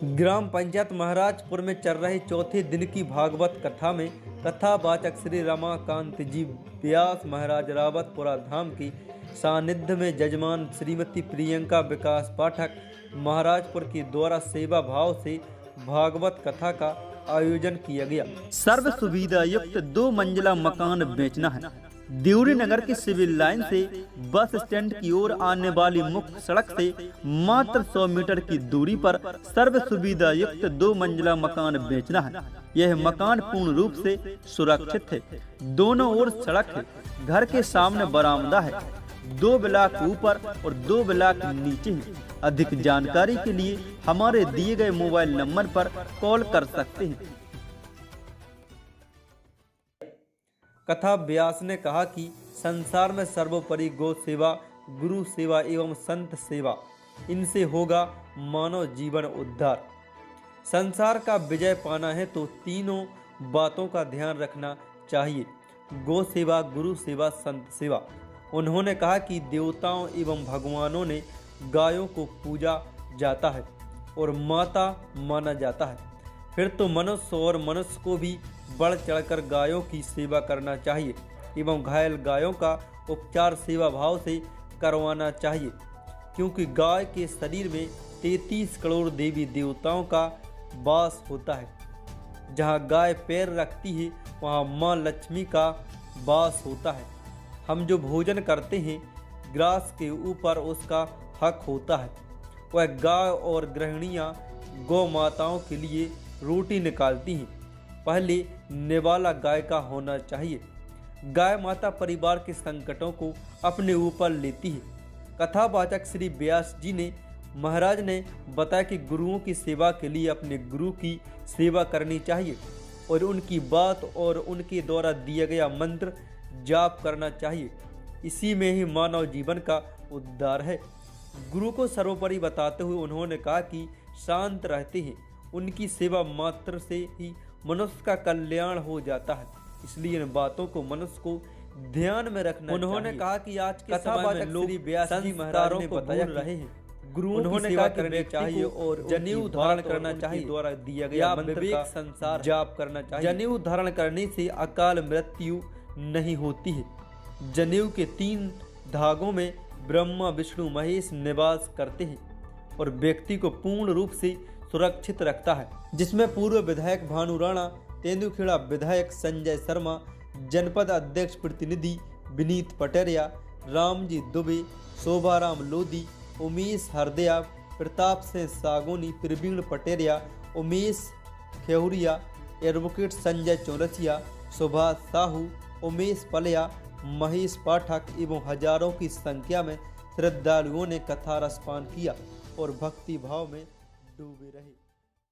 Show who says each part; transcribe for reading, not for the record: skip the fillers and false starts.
Speaker 1: ग्राम पंचायत महाराजपुर में चल रही चौथे दिन की भागवत कथा में कथावाचक श्री रमाकांत जी व्यास महाराज रावतपुरा धाम की सानिध्य में जजमान श्रीमती प्रियंका विकास पाठक महाराजपुर के द्वारा सेवा भाव से भागवत कथा का आयोजन किया गया। सर्व सुविधा युक्त 2 मंजिला मकान बेचना है। देवरी नगर की सिविल लाइन से बस स्टैंड की ओर आने वाली मुख्य सड़क से मात्र 100 मीटर की दूरी पर सर्व सुविधा युक्त 2 मंजिला मकान बेचना है। यह मकान पूर्ण रूप से सुरक्षित है। दोनों ओर सड़क है। घर के सामने बरामदा है। 2 ब्लॉक ऊपर और 2 ब्लॉक नीचे है। अधिक जानकारी के लिए हमारे दिए गए मोबाइल नंबर पर कॉल कर सकते हैं। कथा व्यास ने कहा कि संसार में सर्वोपरि गौ सेवा, गुरु सेवा एवं संत सेवा, इनसे होगा मानव जीवन उद्धार। संसार का विजय पाना है तो तीनों बातों का ध्यान रखना चाहिए: गौ सेवा, गुरु सेवा, संत सेवा। उन्होंने कहा कि देवताओं एवं भगवानों ने गायों को पूजा जाता है और माता माना जाता है, फिर तो मनुष्य को भी बढ़ चढ़कर गायों की सेवा करना चाहिए एवं घायल गायों का उपचार सेवा भाव से करवाना चाहिए, क्योंकि गाय के शरीर में 33 करोड़ देवी देवताओं का वास होता है। जहाँ गाय पैर रखती है वहाँ माँ लक्ष्मी का वास होता है। हम जो भोजन करते हैं ग्रास के ऊपर उसका हक होता है। वह गाय और गृहिणियाँ गौ माताओं के लिए रोटी निकालती हैं। पहले निवाला गाय का होना चाहिए। गाय माता परिवार के संकटों को अपने ऊपर लेती है। कथावाचक श्री व्यास जी ने महाराज ने बताया कि गुरुओं की सेवा के लिए अपने गुरु की सेवा करनी चाहिए और उनकी बात और उनके द्वारा दिया गया मंत्र जाप करना चाहिए। इसी में ही मानव जीवन का उद्धार है। गुरु को सर्वोपरि बताते हुए उन्होंने कहा कि शांत रहते हैं, उनकी सेवा मात्र से ही मनुष्य का कल्याण हो जाता है। इसलिए इन बातों को मनुष्य को ध्यान में रखना चाहिए। उन्होंने कहा कि आज के समय में लोग व्यास जी महाराज ने बताया रहे हैं, गुरुओं की सेवा करनी चाहिए और जनेऊ धारण करना चाहिए। द्वारा दिया गया मंत्र का संसार जाप करना चाहिए। जनेऊ धारण करने से अकाल मृत्यु नहीं होती है। जनेऊ के 3 धागों में ब्रह्मा विष्णु महेश निवास करते हैं और व्यक्ति को पूर्ण रूप से सुरक्षित रखता है, जिसमें पूर्व विधायक भानु राणा, तेंदुखेड़ा विधायक संजय शर्मा, जनपद अध्यक्ष प्रतिनिधि विनीत पटेरिया, रामजी दुबे, शोभाराम लोधी, उमेश हरदिया, प्रताप सिंह सागोनी, प्रवीण पटेरिया, उमेश खेहुरिया, एडवोकेट संजय चौरसिया, सुभाष साहू, उमेश पलिया, महेश पाठक एवं हजारों की संख्या में श्रद्धालुओं ने कथा रसपान किया और भक्ति भाव में डूबे रहे।